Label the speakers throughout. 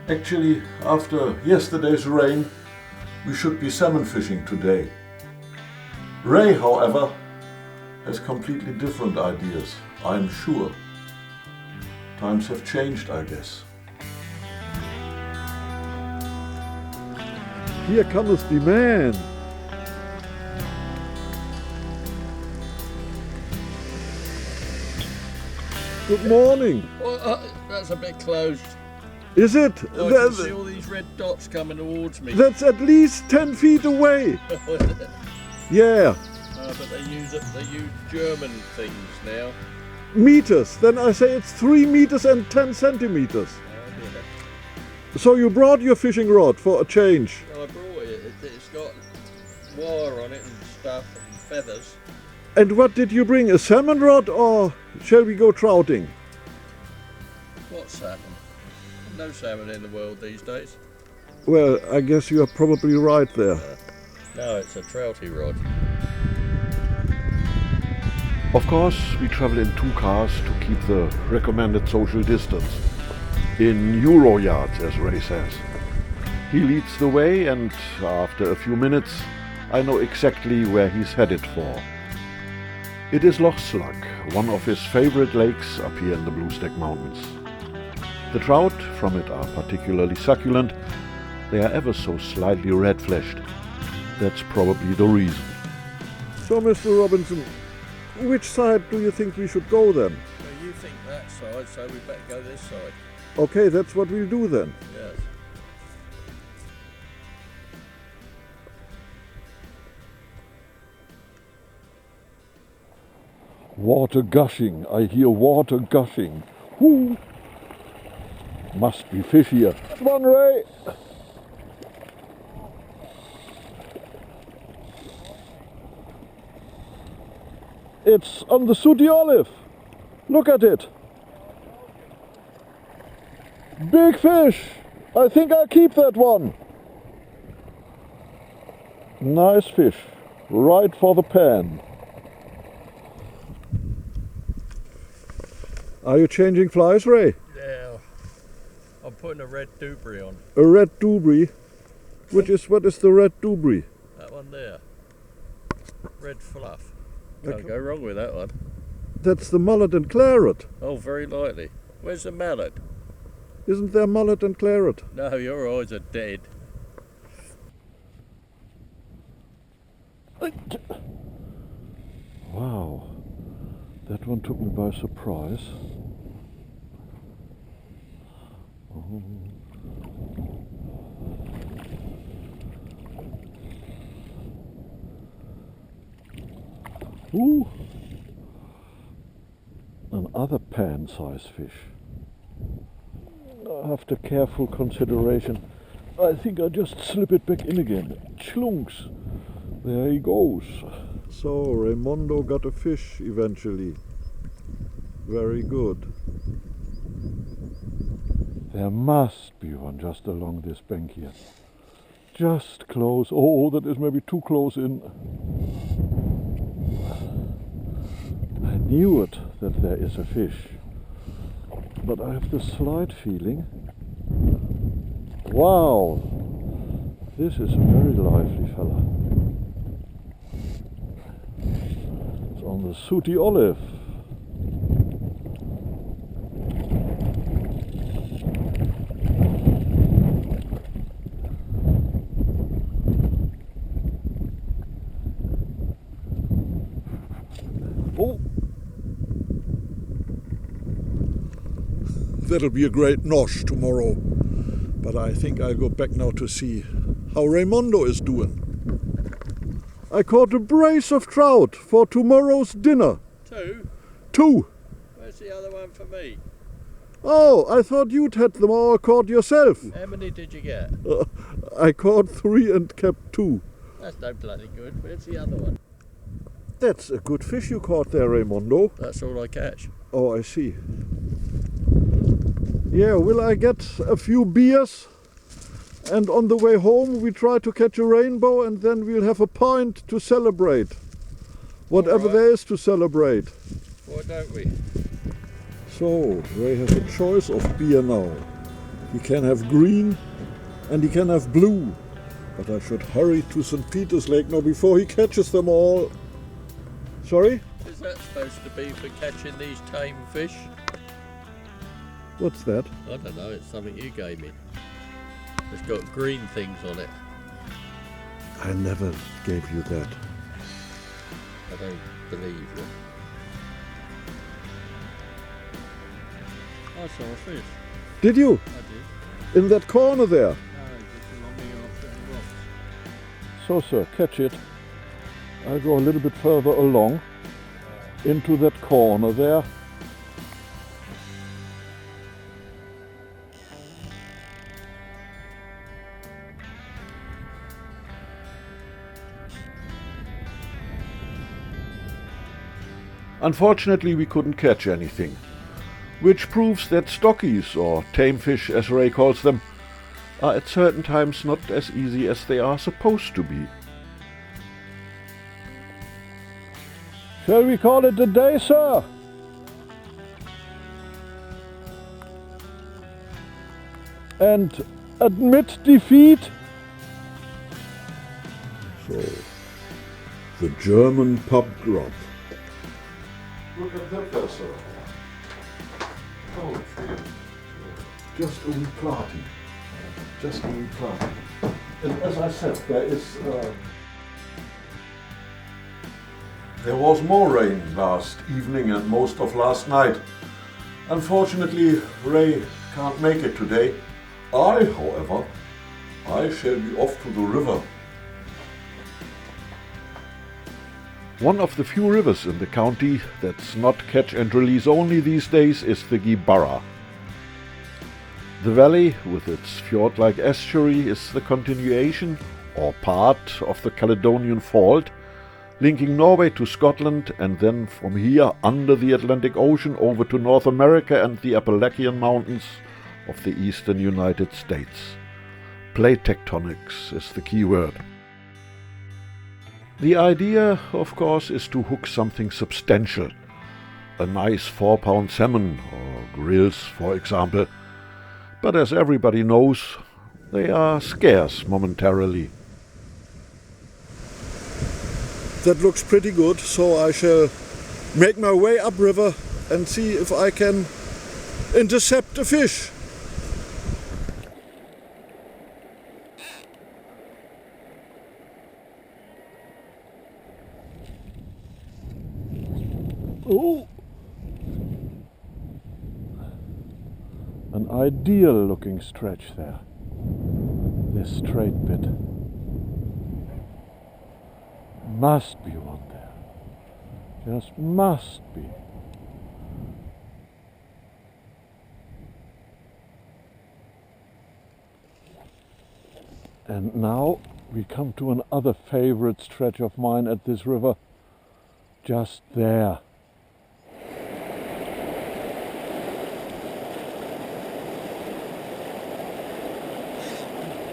Speaker 1: Actually, after yesterday's rain, we should be salmon fishing today. Ray, however, has completely different ideas, I'm sure. Times have changed, I guess.
Speaker 2: Here comes the man. Good morning.
Speaker 3: Well, that's a bit closed.
Speaker 2: Is it?
Speaker 3: I can see all these red dots coming towards me.
Speaker 2: That's at least 10 feet away. Yeah.
Speaker 3: But they use German things now.
Speaker 2: Meters. Then I say it's 3 meters and 10 centimeters. So you brought your fishing rod for a change.
Speaker 3: Well, I brought it. It's got wire on it and stuff and feathers.
Speaker 2: And what did you bring? A salmon rod or shall we go trouting?
Speaker 3: What salmon? No salmon in the world these days.
Speaker 2: Well, I guess you are probably right there.
Speaker 3: No, it's a trouty rod.
Speaker 1: Of course, we travel in 2 cars to keep the recommended social distance. In Euro yards, as Ray says. He leads the way, and after a few minutes, I know exactly where he's headed for. It is Loch Slug, one of his favorite lakes up here in the Bluestack Mountains. The trout from it are particularly succulent. They are ever so slightly red-fleshed. That's probably the reason.
Speaker 2: So, Mr. Robinson, which side do you think we should go then?
Speaker 3: Well, you think that side, so we better go this side.
Speaker 2: Okay, that's what we'll do then.
Speaker 3: Yes.
Speaker 2: Water gushing. I hear water gushing. Whoo! Must be fish here. Come on, Ray! It's on the sooty olive. Look at it. Big fish. I think I'll keep that one. Nice fish. Right for the pan. Are you changing flies, Ray?
Speaker 3: Yeah. I'm putting a red dubry on.
Speaker 2: A red dubry? What is the red dubry?
Speaker 3: That one there. Red fluff. Can't go wrong with that one.
Speaker 2: That's the mullet and claret.
Speaker 3: Oh, very likely. Where's the mallet?
Speaker 2: Isn't there mullet and claret?
Speaker 3: No, your eyes are dead.
Speaker 2: Wow, that one took me by surprise. Oh. Ooh, another pan-sized fish. After careful consideration, I think I'll just slip it back in again. Chlunks. There he goes. So Raimondo got a fish eventually. Very good. There must be one just along this bank here. Just close. Oh, that is maybe too close in. I knew it that there is a fish. But I have the slight feeling. Wow! This is a very lively fella. It's on the sooty olive. Oh! That'll be a great nosh tomorrow. But I think I'll go back now to see how Raimondo is doing. I caught a brace of trout for tomorrow's dinner.
Speaker 3: 2?
Speaker 2: 2.
Speaker 3: Where's the other one for me?
Speaker 2: Oh, I thought you'd had them all caught yourself.
Speaker 3: How many did you get?
Speaker 2: I caught 3 and kept 2.
Speaker 3: That's no bloody good. Where's the other one?
Speaker 2: That's a good fish you caught there, Raimondo.
Speaker 3: That's all I catch.
Speaker 2: Oh, I see. Yeah, will I get a few beers? And on the way home we try to catch a rainbow and then we'll have a pint to celebrate. Whatever there is to celebrate.
Speaker 3: Why don't we?
Speaker 2: So, Ray has a choice of beer now. He can have green and he can have blue. But I should hurry to St. Peter's Lake now before he catches them all. Sorry?
Speaker 3: Is that supposed to be for catching these tame fish?
Speaker 2: What's that?
Speaker 3: I don't know, it's something you gave me. It's got green things on it.
Speaker 2: I never gave you that.
Speaker 3: I don't believe you. I saw a fish.
Speaker 2: Did you?
Speaker 3: I did.
Speaker 2: In that corner there?
Speaker 3: Just along the rocks.
Speaker 2: So, sir, catch it. I go a little bit further along into that corner there.
Speaker 1: Unfortunately, we couldn't catch anything, which proves that stockies, or tame fish as Ray calls them, are at certain times not as easy as they are supposed to be.
Speaker 2: Shall we call it a day, sir? And admit defeat? So, the German pub grub.
Speaker 1: Look at that there, sir. Oh, just a wee party. Just a wee party. And as I said, there was more rain last evening and most of last night. Unfortunately, Ray can't make it today. However, I shall be off to the river. One of the few rivers in the county that's not catch and release only these days is the Gibara. The valley, with its fjord-like estuary, is the continuation, or part, of the Caledonian Fault, linking Norway to Scotland and then from here under the Atlantic Ocean over to North America and the Appalachian Mountains of the eastern United States. Plate tectonics is the key word. The idea, of course, is to hook something substantial. A nice 4-pound salmon, or grills, for example. But as everybody knows, they are scarce momentarily.
Speaker 2: That looks pretty good, so I shall make my way upriver and see if I can intercept a fish. Oh! An ideal looking stretch there. This straight bit. Must be one there. Just must be. And now we come to another favorite stretch of mine at this river. Just there.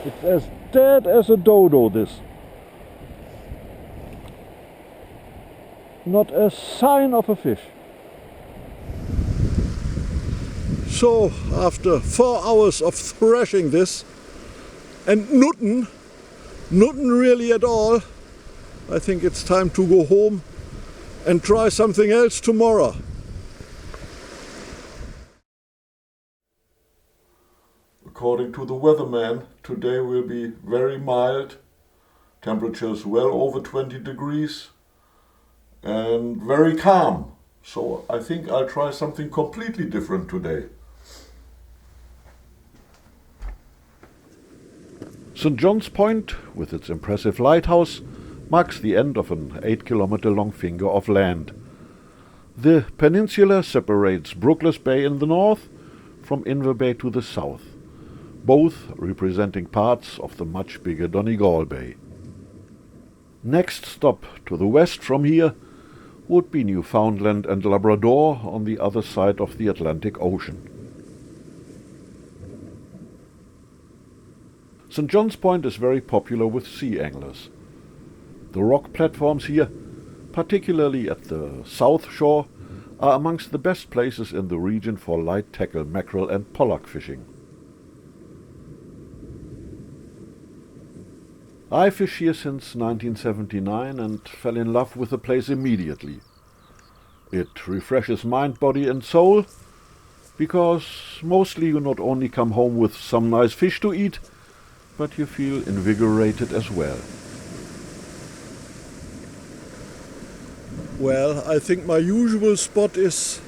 Speaker 2: It's as dead as a dodo, this. Not a sign of a fish. So, after 4 hours of thrashing this, and nothing really at all, I think it's time to go home and try something else tomorrow.
Speaker 1: According to the weatherman, today will be very mild, temperatures well over 20 degrees, and very calm. So I think I'll try something completely different today. St. John's Point, with its impressive lighthouse, marks the end of an 8-kilometer-long finger of land. The peninsula separates Brookless Bay in the north from Inver Bay to the south, both representing parts of the much bigger Donegal Bay. Next stop to the west from here would be Newfoundland and Labrador on the other side of the Atlantic Ocean. St. John's Point is very popular with sea anglers. The rock platforms here, particularly at the south shore, are amongst the best places in the region for light tackle mackerel and pollock fishing. I fish here since 1979 and fell in love with the place immediately. It refreshes mind, body and soul, because mostly you not only come home with some nice fish to eat, but you feel invigorated as well.
Speaker 2: Well, I think my usual spot is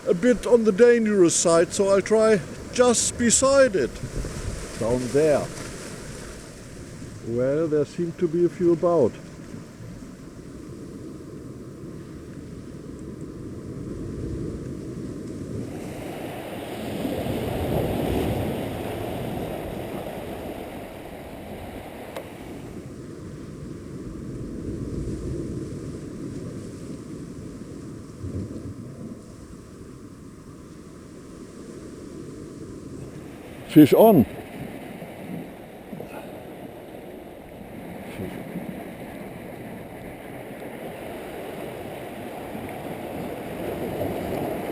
Speaker 2: a bit on the dangerous side, so I'll try just beside it. Down there. Well, there seem to be a few about. Fish on.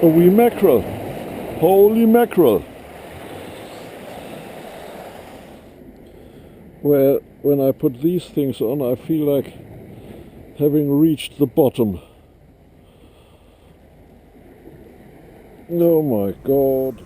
Speaker 2: A wee mackerel. Holy mackerel. Well, when I put these things on, I feel like having reached the bottom. Oh my God.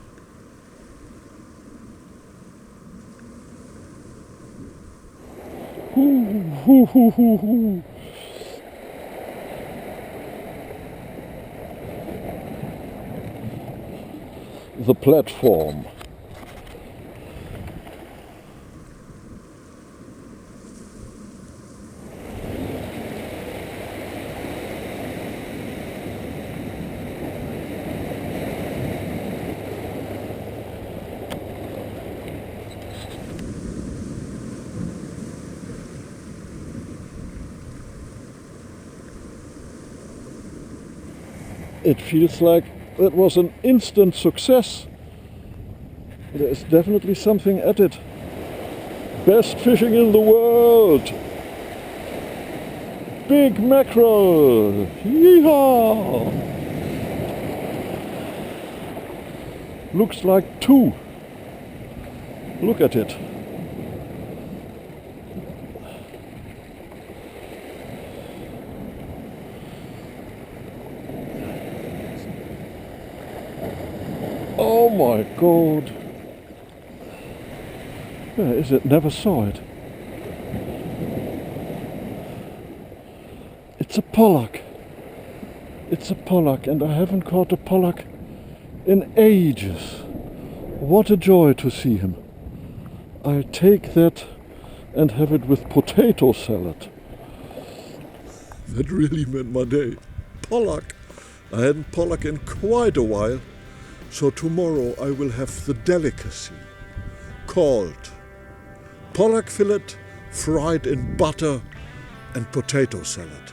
Speaker 2: The platform. It feels like that was an instant success. There is definitely something at it. Best fishing in the world. Big mackerel. Yeehaw! Looks like 2. Look at it. Oh my God. Where is it? Never saw it. It's a pollock. It's a pollock, and I haven't caught a pollock in ages. What a joy to see him. I'll take that and have it with potato salad. That really meant my day. Pollock. I hadn't pollock in quite a while. So tomorrow I will have the delicacy called pollock fillet fried in butter and potato salad.